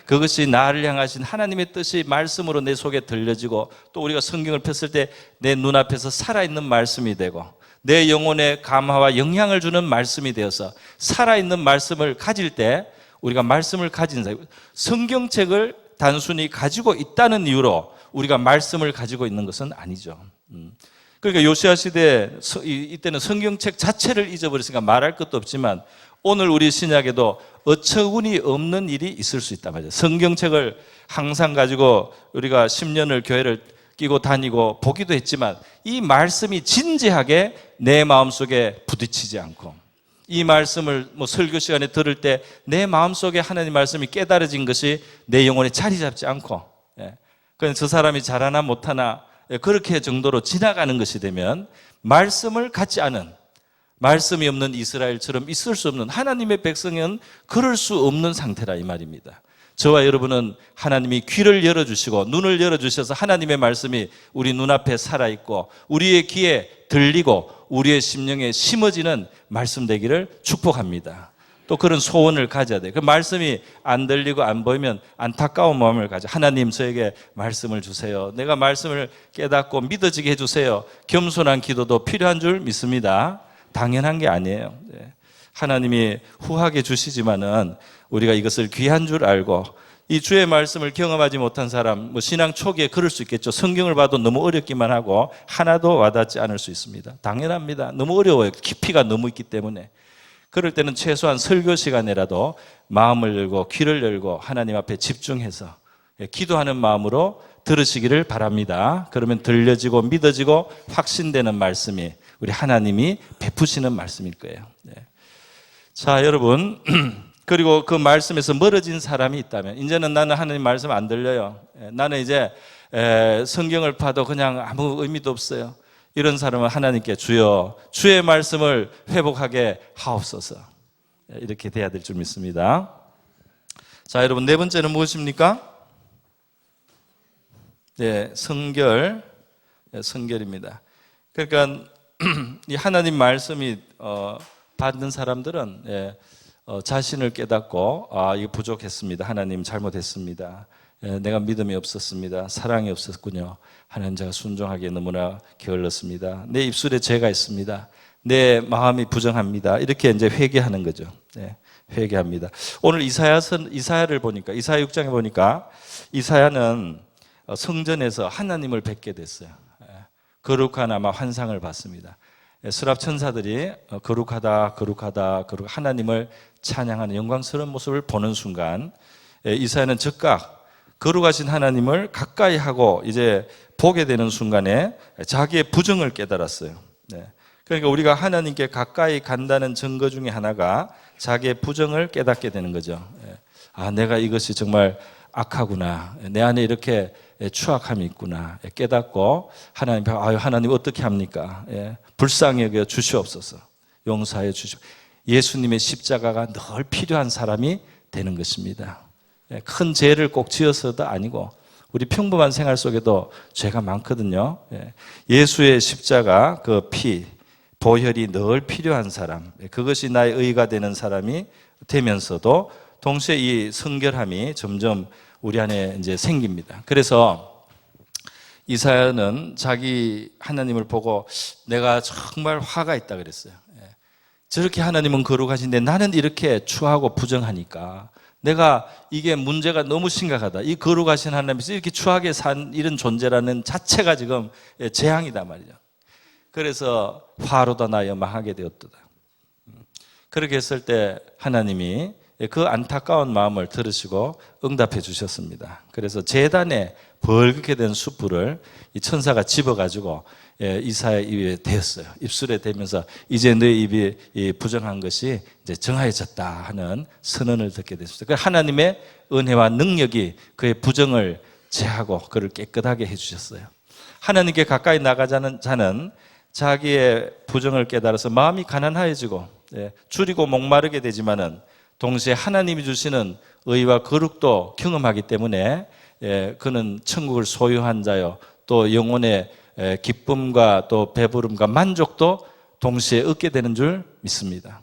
Speaker 1: 그것이 나를 향하신 하나님의 뜻이 말씀으로 내 속에 들려지고 또 우리가 성경을 폈을 때 내 눈앞에서 살아있는 말씀이 되고 내 영혼에 감화와 영향을 주는 말씀이 되어서 살아있는 말씀을 가질 때 우리가 말씀을 가진 사람, 성경책을 단순히 가지고 있다는 이유로 우리가 말씀을 가지고 있는 것은 아니죠. 그러니까 요시야 시대 이때는 성경책 자체를 잊어버렸으니까 말할 것도 없지만 오늘 우리 신약에도 어처구니 없는 일이 있을 수 있단 말이에요. 성경책을 항상 가지고 우리가 10년을 교회를 끼고 다니고 보기도 했지만 이 말씀이 진지하게 내 마음속에 부딪히지 않고 이 말씀을 설교 시간에 들을 때 내 마음속에 하나님 말씀이 깨달아진 것이 내 영혼에 자리 잡지 않고 그냥 저 사람이 잘하나 못하나 그렇게 정도로 지나가는 것이 되면 말씀을 갖지 않은 말씀이 없는 이스라엘처럼 있을 수 없는 하나님의 백성은 그럴 수 없는 상태라 이 말입니다. 저와 여러분은 하나님이 귀를 열어주시고 눈을 열어주셔서 하나님의 말씀이 우리 눈앞에 살아있고 우리의 귀에 들리고 우리의 심령에 심어지는 말씀 되기를 축복합니다. 또 그런 소원을 가져야 돼요. 그 말씀이 안 들리고 안 보이면 안타까운 마음을 가져. 하나님 저에게 말씀을 주세요. 내가 말씀을 깨닫고 믿어지게 해주세요. 겸손한 기도도 필요한 줄 믿습니다. 당연한 게 아니에요. 하나님이 후하게 주시지만은 우리가 이것을 귀한 줄 알고 이 주의 말씀을 경험하지 못한 사람, 신앙 초기에 그럴 수 있겠죠. 성경을 봐도 너무 어렵기만 하고 하나도 와닿지 않을 수 있습니다. 당연합니다. 너무 어려워요. 깊이가 너무 있기 때문에. 그럴 때는 최소한 설교 시간에라도 마음을 열고 귀를 열고 하나님 앞에 집중해서 기도하는 마음으로 들으시기를 바랍니다. 그러면 들려지고 믿어지고 확신되는 말씀이 우리 하나님이 베푸시는 말씀일 거예요. 자, 여러분. 그리고 그 말씀에서 멀어진 사람이 있다면 이제는 나는 하나님 말씀 안 들려요. 나는 이제 성경을 봐도 그냥 아무 의미도 없어요. 이런 사람은 하나님께 주여 주의 말씀을 회복하게 하옵소서 이렇게 돼야 될 줄 믿습니다. 자, 여러분 네 번째는 무엇입니까? 성결입니다. 그러니까 이 하나님 말씀이 받는 사람들은 자신을 깨닫고 이거 부족했습니다. 하나님 잘못했습니다. 내가 믿음이 없었습니다. 사랑이 없었군요. 하나님 제가 순종하기에 너무나 게을렀습니다. 내 입술에 죄가 있습니다. 내 마음이 부정합니다. 이렇게 이제 회개하는 거죠. 회개합니다. 오늘 이사야를 보니까, 이사야 6장에 보니까 이사야는 성전에서 하나님을 뵙게 됐어요. 거룩한 아마 환상을 봤습니다. 스랍 천사들이 거룩하다, 거룩하다, 하나님을 찬양하는 영광스러운 모습을 보는 순간 이사야는 즉각 거룩하신 하나님을 가까이 하고 이제 보게 되는 순간에 자기의 부정을 깨달았어요. 그러니까 우리가 하나님께 가까이 간다는 증거 중에 하나가 자기의 부정을 깨닫게 되는 거죠. 아, 내가 이것이 정말 악하구나. 내 안에 이렇게 추악함이 있구나. 깨닫고 하나님, 하나님 어떻게 합니까? 불쌍히 여겨 주시옵소서. 용서하여 주시옵소서. 예수님의 십자가가 늘 필요한 사람이 되는 것입니다. 큰 죄를 꼭 지어서도 아니고 우리 평범한 생활 속에도 죄가 많거든요. 예수의 십자가 그 피, 보혈이 늘 필요한 사람, 그것이 나의 의가 되는 사람이 되면서도 동시에 이 성결함이 점점 우리 안에 이제 생깁니다. 그래서 이사야는 자기 하나님을 보고 내가 정말 화가 있다 그랬어요. 저렇게 하나님은 거룩하신데 나는 이렇게 추하고 부정하니까 내가 이게 문제가 너무 심각하다. 이 거룩하신 하나님께서 이렇게 추하게 산 이런 존재라는 자체가 지금 재앙이다 말이죠. 그래서 화로다 나여 망하게 되었도다. 그렇게 했을 때 하나님이 그 안타까운 마음을 들으시고 응답해 주셨습니다. 그래서 제단에 벌겋게 된 숯불을 이 천사가 집어가지고 이사야 입에 대었어요. 입술에 대면서 이제 너의 입이 부정한 것이 이제 정하여졌다 하는 선언을 듣게 됐습니다. 그 하나님의 은혜와 능력이 그의 부정을 제하고 그를 깨끗하게 해주셨어요. 하나님께 가까이 나가자는 자는 자기의 부정을 깨달아서 마음이 가난해지고 줄이고 목마르게 되지만은 동시에 하나님이 주시는 의와 거룩도 경험하기 때문에 그는 천국을 소유한 자요 또 영혼의 기쁨과 또 배부름과 만족도 동시에 얻게 되는 줄 믿습니다.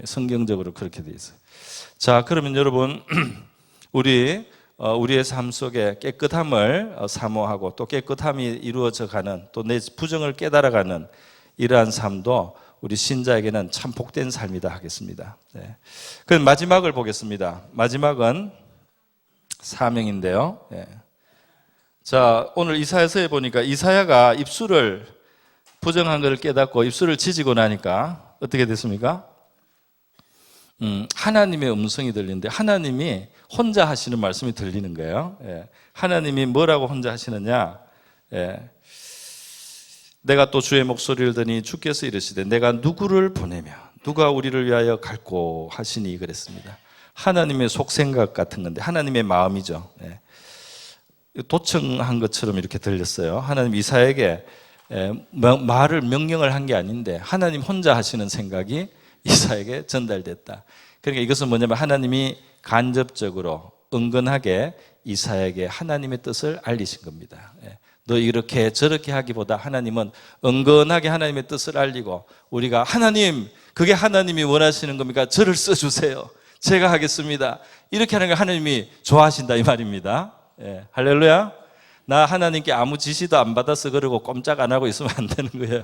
Speaker 1: 성경적으로 그렇게 되어 있어요. 자, 그러면 여러분 우리의 삶 속에 깨끗함을 사모하고 또 깨끗함이 이루어져 가는 또 내 부정을 깨달아가는 이러한 삶도 우리 신자에게는 참 복된 삶이다 하겠습니다. 그럼 마지막을 보겠습니다. 마지막은 사명인데요. 자, 오늘 이사야서에 보니까 이사야가 입술을 부정한 것을 깨닫고 입술을 지지고 나니까 어떻게 됐습니까? 하나님의 음성이 들리는데 하나님이 혼자 하시는 말씀이 들리는 거예요. 하나님이 뭐라고 혼자 하시느냐? 내가 또 주의 목소리를 듣니 주께서 이르시되 내가 누구를 보내며 누가 우리를 위하여 갈고 하시니 그랬습니다. 하나님의 속생각 같은 건데 하나님의 마음이죠. 도청한 것처럼 이렇게 들렸어요. 하나님 이사야에게 말을 명령을 한 게 아닌데 하나님 혼자 하시는 생각이 이사야에게 전달됐다. 그러니까 이것은 뭐냐면 하나님이 간접적으로 은근하게 이사야에게 하나님의 뜻을 알리신 겁니다. 너 이렇게 저렇게 하기보다 하나님은 은근하게 하나님의 뜻을 알리고 우리가 하나님 그게 하나님이 원하시는 겁니까? 저를 써주세요. 제가 하겠습니다. 이렇게 하는 걸 하나님이 좋아하신다 이 말입니다. 할렐루야. 나 하나님께 아무 지시도 안 받아서 그러고 꼼짝 안 하고 있으면 안 되는 거예요.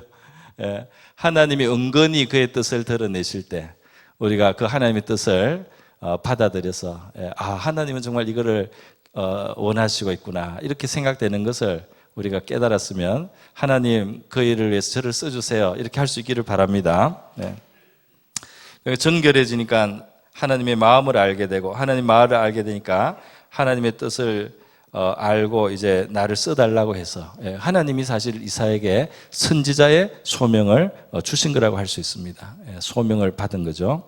Speaker 1: 하나님이 은근히 그의 뜻을 드러내실 때 우리가 그 하나님의 뜻을 받아들여서 하나님은 정말 이거를 원하시고 있구나 이렇게 생각되는 것을 우리가 깨달았으면 하나님 그 일을 위해서 저를 써주세요 이렇게 할 수 있기를 바랍니다. 정결해지니까 하나님의 마음을 알게 되고 하나님 마음을 알게 되니까 하나님의 뜻을 알고 이제 나를 써달라고 해서 하나님이 사실 이사야에게 선지자의 소명을 주신 거라고 할 수 있습니다. 소명을 받은 거죠.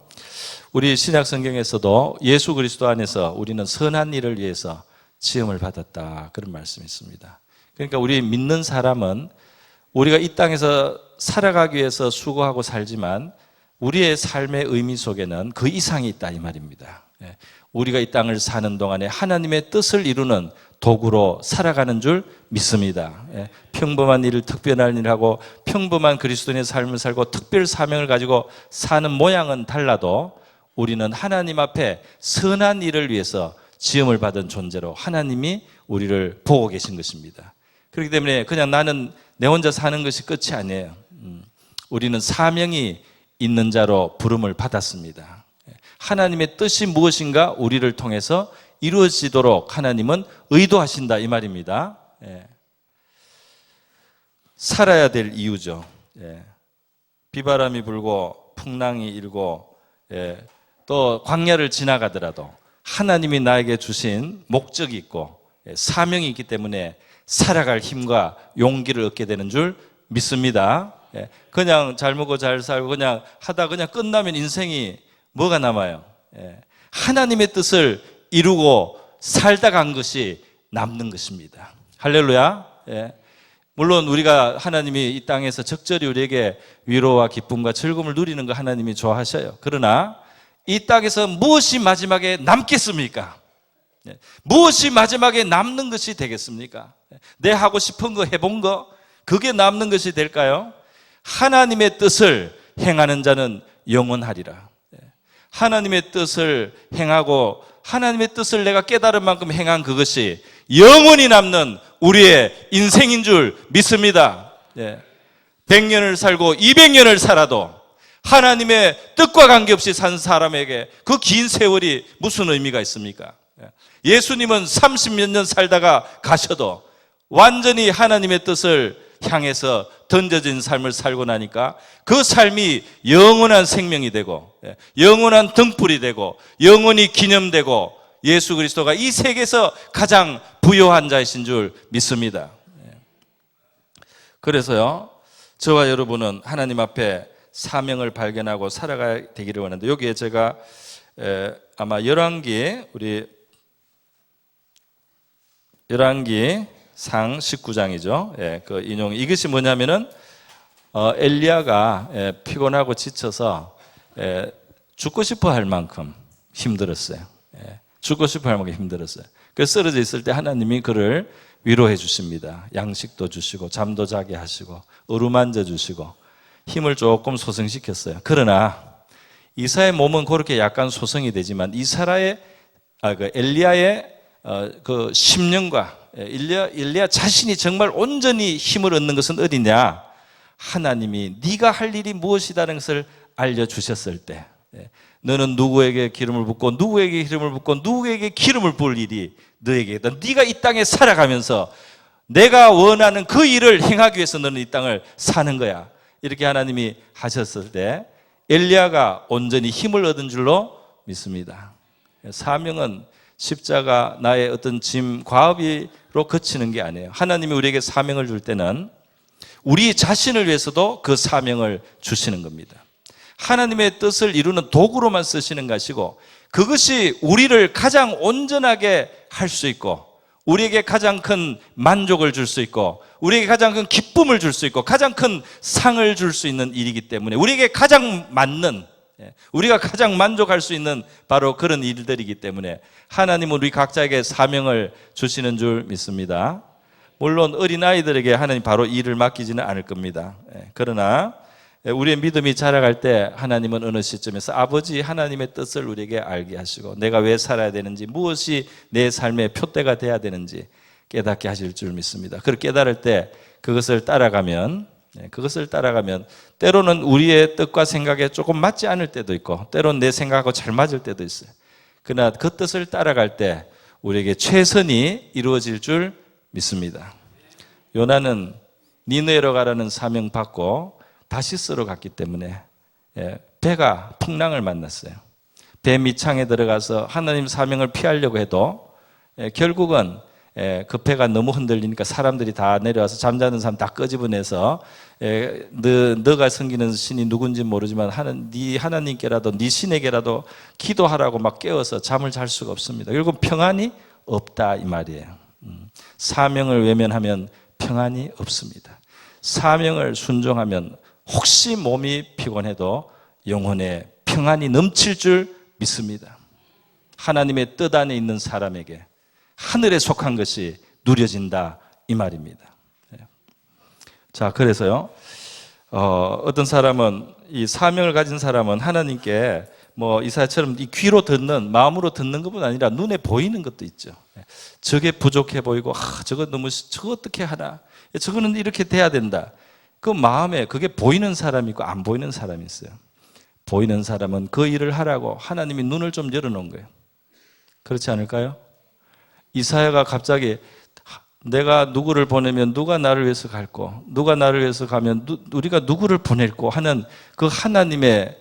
Speaker 1: 우리 신약 성경에서도 예수 그리스도 안에서 우리는 선한 일을 위해서 지음을 받았다 그런 말씀이 있습니다. 그러니까 우리 믿는 사람은 우리가 이 땅에서 살아가기 위해서 수고하고 살지만 우리의 삶의 의미 속에는 그 이상이 있다 이 말입니다. 우리가 이 땅을 사는 동안에 하나님의 뜻을 이루는 도구로 살아가는 줄 믿습니다. 평범한 일을 특별한 일을 하고 평범한 그리스도인의 삶을 살고 특별 사명을 가지고 사는 모양은 달라도 우리는 하나님 앞에 선한 일을 위해서 지음을 받은 존재로 하나님이 우리를 보고 계신 것입니다. 그렇기 때문에 그냥 나는 내 혼자 사는 것이 끝이 아니에요. 우리는 사명이 있는 자로 부름을 받았습니다. 하나님의 뜻이 무엇인가 우리를 통해서 이루어지도록 하나님은 의도하신다 이 말입니다. 예. 살아야 될 이유죠. 예. 비바람이 불고 풍랑이 일고 또 광야를 지나가더라도 하나님이 나에게 주신 목적이 있고 사명이 있기 때문에 살아갈 힘과 용기를 얻게 되는 줄 믿습니다. 그냥 잘 먹고 잘 살고 그냥 하다 그냥 끝나면 인생이 뭐가 남아요? 하나님의 뜻을 이루고 살다 간 것이 남는 것입니다. 할렐루야. 물론 우리가 하나님이 이 땅에서 적절히 우리에게 위로와 기쁨과 즐거움을 누리는 거 하나님이 좋아하셔요. 그러나 이 땅에서 무엇이 마지막에 남겠습니까? 무엇이 마지막에 남는 것이 되겠습니까? 내 하고 싶은 거 해본 거 그게 남는 것이 될까요? 하나님의 뜻을 행하는 자는 영원하리라. 하나님의 뜻을 행하고 하나님의 뜻을 내가 깨달은 만큼 행한 그것이 영원히 남는 우리의 인생인 줄 믿습니다. 100년을 살고 200년을 살아도 하나님의 뜻과 관계없이 산 사람에게 그 긴 세월이 무슨 의미가 있습니까? 예수님은 30몇 년 살다가 가셔도 완전히 하나님의 뜻을 향해서 던져진 삶을 살고 나니까 그 삶이 영원한 생명이 되고 영원한 등불이 되고 영원히 기념되고 예수 그리스도가 이 세계에서 가장 부요한 자이신 줄 믿습니다. 그래서요, 저와 여러분은 하나님 앞에 사명을 발견하고 살아가야 되기를 원하는데, 여기에 제가 아마 열왕기 상 19장이죠. 그 인용. 이것이 뭐냐면은 엘리야가 피곤하고 지쳐서 죽고 싶어 할 만큼 힘들었어요. 죽고 싶어 할 만큼 힘들었어요. 그래서 쓰러져 있을 때 하나님이 그를 위로해 주십니다. 양식도 주시고 잠도 자게 하시고 어루만져 주시고 힘을 조금 소생시켰어요. 그러나 이사의 몸은 그렇게 약간 소성이 되지만 엘리야의 그 심령과 엘리야 자신이 정말 온전히 힘을 얻는 것은 어디냐? 하나님이 네가 할 일이 무엇이다는 것을 알려주셨을 때, 너는 누구에게 기름을 붓고 누구에게 기름을 붓고 누구에게 기름을 부을 일이 너에게 있다. 네가 이 땅에 살아가면서 내가 원하는 그 일을 행하기 위해서 너는 이 땅을 사는 거야. 이렇게 하나님이 하셨을 때 엘리야가 온전히 힘을 얻은 줄로 믿습니다. 사명은 십자가 나의 어떤 짐 과업으로 그치는 게 아니에요. 하나님이 우리에게 사명을 줄 때는 우리 자신을 위해서도 그 사명을 주시는 겁니다. 하나님의 뜻을 이루는 도구로만 쓰시는 것이고, 그것이 우리를 가장 온전하게 할 수 있고 우리에게 가장 큰 만족을 줄 수 있고 우리에게 가장 큰 기쁨을 줄 수 있고 가장 큰 상을 줄 수 있는 일이기 때문에 우리에게 가장 맞는, 우리가 가장 만족할 수 있는 바로 그런 일들이기 때문에 하나님은 우리 각자에게 사명을 주시는 줄 믿습니다. 물론 어린아이들에게 하나님 바로 일을 맡기지는 않을 겁니다. 그러나 우리의 믿음이 자라갈 때 하나님은 어느 시점에서 아버지 하나님의 뜻을 우리에게 알게 하시고 내가 왜 살아야 되는지, 무엇이 내 삶의 표대가 돼야 되는지 깨닫게 하실 줄 믿습니다. 그렇게 깨달을 때 그것을 따라가면 때로는 우리의 뜻과 생각에 조금 맞지 않을 때도 있고 때로는 내 생각하고 잘 맞을 때도 있어요. 그러나 그 뜻을 따라갈 때 우리에게 최선이 이루어질 줄 믿습니다. 요나는 니느웨로 가라는 사명 받고 다시스로 갔기 때문에 배가 풍랑을 만났어요. 배 밑창에 들어가서 하나님 사명을 피하려고 해도 결국은 그 배가 너무 흔들리니까 사람들이 다 내려와서 잠자는 사람 다 끄집어내서 너가 섬기는 신이 누군지 모르지만 네 하나님께라도 네 신에게라도 기도하라고 막 깨워서 잠을 잘 수가 없습니다. 결국 평안이 없다 이 말이에요. 사명을 외면하면 평안이 없습니다. 사명을 순종하면 혹시 몸이 피곤해도 영혼에 평안이 넘칠 줄 믿습니다. 하나님의 뜻 안에 있는 사람에게 하늘에 속한 것이 누려진다 이 말입니다. 자, 그래서요, 어떤 사람은 이 사명을 가진 사람은 하나님께 이사야처럼 이 귀로 듣는, 마음으로 듣는 것뿐 아니라 눈에 보이는 것도 있죠. 저게 부족해 보이고 저거 어떻게 하나, 저거는 이렇게 돼야 된다. 그 마음에 그게 보이는 사람이 있고 안 보이는 사람이 있어요. 보이는 사람은 그 일을 하라고 하나님이 눈을 좀 열어놓은 거예요. 그렇지 않을까요? 이사야가 갑자기 내가 누구를 보내면 누가 나를 위해서 갈고, 누가 나를 위해서 가면 우리가 누구를 보낼고 하는 그 하나님의,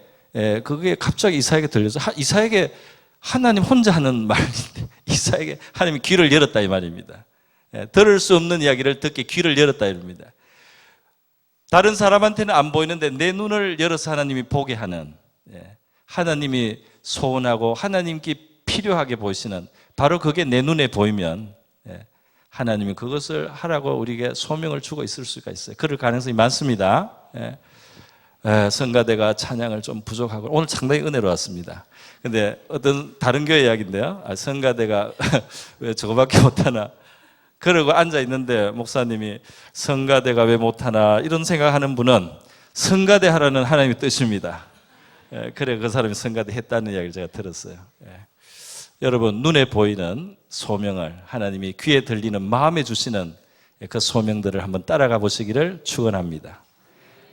Speaker 1: 그게 갑자기 이사야에게 들려서, 이사야에게 하나님 혼자 하는 말인데 이사야에게 하나님이 귀를 열었다 이 말입니다. 들을 수 없는 이야기를 듣게 귀를 열었다 이럽니다. 다른 사람한테는 안 보이는데 내 눈을 열어서 하나님이 보게 하는, 하나님이 소원하고 하나님께 필요하게 보이시는, 바로 그게 내 눈에 보이면 하나님이 그것을 하라고 우리에게 소명을 주고 있을 수가 있어요. 그럴 가능성이 많습니다. 성가대가 찬양을 좀 부족하고 오늘 상당히 은혜로웠습니다. 근데 어떤 다른 교회 이야기인데요, 성가대가 왜 저거밖에 못하나 그러고 앉아 있는데 목사님이 성가대가 왜 못하나 이런 생각하는 분은 성가대 하라는 하나님의 뜻입니다. 그래 그 사람이 성가대 했다는 이야기를 제가 들었어요. 여러분, 눈에 보이는 소명을 하나님이 귀에 들리는 마음에 주시는 그 소명들을 한번 따라가 보시기를 축원합니다.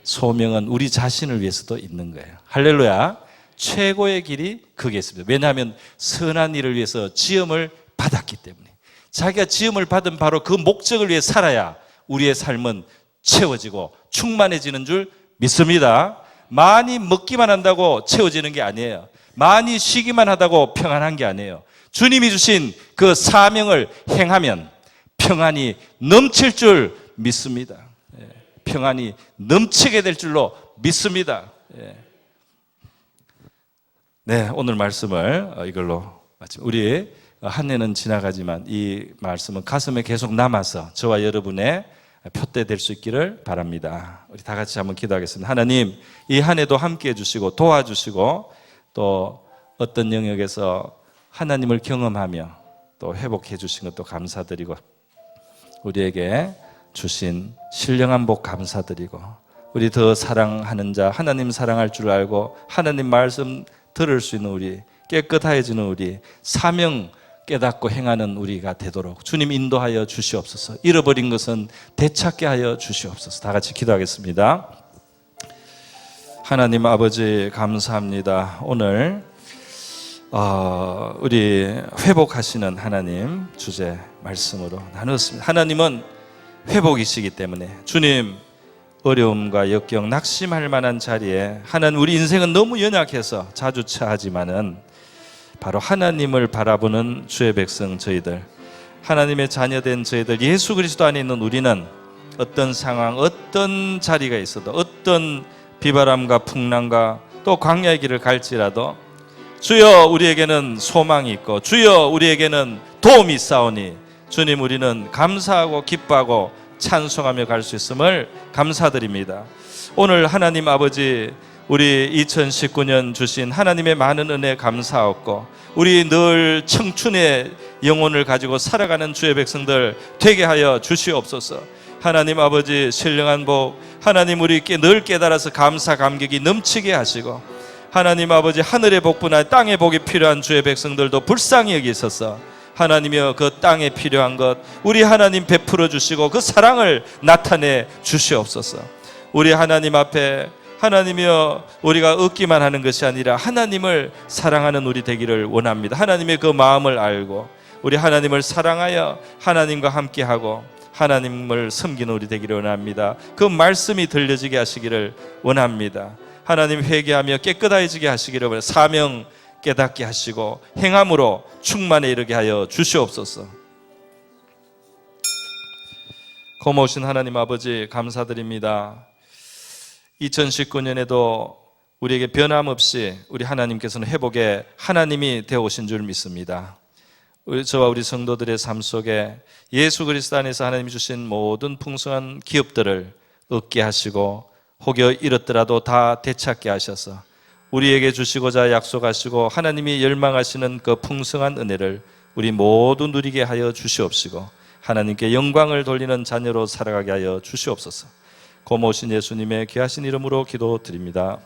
Speaker 1: 소명은 우리 자신을 위해서도 있는 거예요. 할렐루야. 최고의 길이 그게 있습니다. 왜냐하면 선한 일을 위해서 지음을 받았기 때문에, 자기가 지음을 받은 바로 그 목적을 위해 살아야 우리의 삶은 채워지고 충만해지는 줄 믿습니다. 많이 먹기만 한다고 채워지는 게 아니에요. 많이 쉬기만 하다고 평안한 게 아니에요. 주님이 주신 그 사명을 행하면 평안이 넘칠 줄 믿습니다. 평안이 넘치게 될 줄로 믿습니다. 네, 오늘 말씀을 이걸로 마칩니다. 우리 한 해는 지나가지만 이 말씀은 가슴에 계속 남아서 저와 여러분의 표대 될 수 있기를 바랍니다. 우리 다 같이 한번 기도하겠습니다. 하나님, 이 한 해도 함께해 주시고 도와주시고 또 어떤 영역에서 하나님을 경험하며 또 회복해 주신 것도 감사드리고, 우리에게 주신 신령한 복 감사드리고, 우리 더 사랑하는 자, 하나님 사랑할 줄 알고 하나님 말씀 들을 수 있는 우리, 깨끗해지는 우리, 사명 깨닫고 행하는 우리가 되도록 주님 인도하여 주시옵소서. 잃어버린 것은 되찾게 하여 주시옵소서. 다 같이 기도하겠습니다. 하나님 아버지 감사합니다. 오늘 우리 회복하시는 하나님 주제 말씀으로 나누었습니다. 하나님은 회복이시기 때문에 주님 어려움과 역경, 낙심할 만한 자리에 하나님 우리 인생은 너무 연약해서 자주 처하지만은 바로 하나님을 바라보는 주의 백성 저희들, 하나님의 자녀된 저희들, 예수 그리스도 안에 있는 우리는 어떤 상황, 어떤 자리가 있어도, 어떤 비바람과 풍랑과 또 광야의 길을 갈지라도 주여 우리에게는 소망이 있고 주여 우리에게는 도움이 있사오니 주님 우리는 감사하고 기뻐하고 찬송하며 갈 수 있음을 감사드립니다. 오늘 하나님 아버지, 우리 2019년 주신 하나님의 많은 은혜 감사하고 우리 늘 청춘의 영혼을 가지고 살아가는 주의 백성들 되게 하여 주시옵소서. 하나님 아버지 신령한 복, 하나님 우리께 늘 깨달아서 감사 감격이 넘치게 하시고, 하나님 아버지 하늘의 복뿐 아니라 땅의 복이 필요한 주의 백성들도 불쌍히 여기소서. 하나님이여 그 땅에 필요한 것 우리 하나님 베풀어 주시고 그 사랑을 나타내 주시옵소서. 우리 하나님 앞에 하나님이여 우리가 얻기만 하는 것이 아니라 하나님을 사랑하는 우리 되기를 원합니다. 하나님의 그 마음을 알고 우리 하나님을 사랑하여 하나님과 함께하고 하나님을 섬기는 우리 되기를 원합니다. 그 말씀이 들려지게 하시기를 원합니다. 하나님 회개하며 깨끗해지게 하시기를 원합니다. 사명 깨닫게 하시고 행함으로 충만에 이르게 하여 주시옵소서. 고마우신 하나님 아버지 감사드립니다. 2019년에도 우리에게 변함없이 우리 하나님께서는 회복의 하나님이 되어 오신 줄 믿습니다. 저와 우리 성도들의 삶 속에 예수 그리스도 안에서 하나님이 주신 모든 풍성한 기업들을 얻게 하시고 혹여 잃었더라도 다 되찾게 하셔서 우리에게 주시고자 약속하시고 하나님이 열망하시는 그 풍성한 은혜를 우리 모두 누리게 하여 주시옵시고 하나님께 영광을 돌리는 자녀로 살아가게 하여 주시옵소서. 고모신 예수님의 귀하신 이름으로 기도드립니다.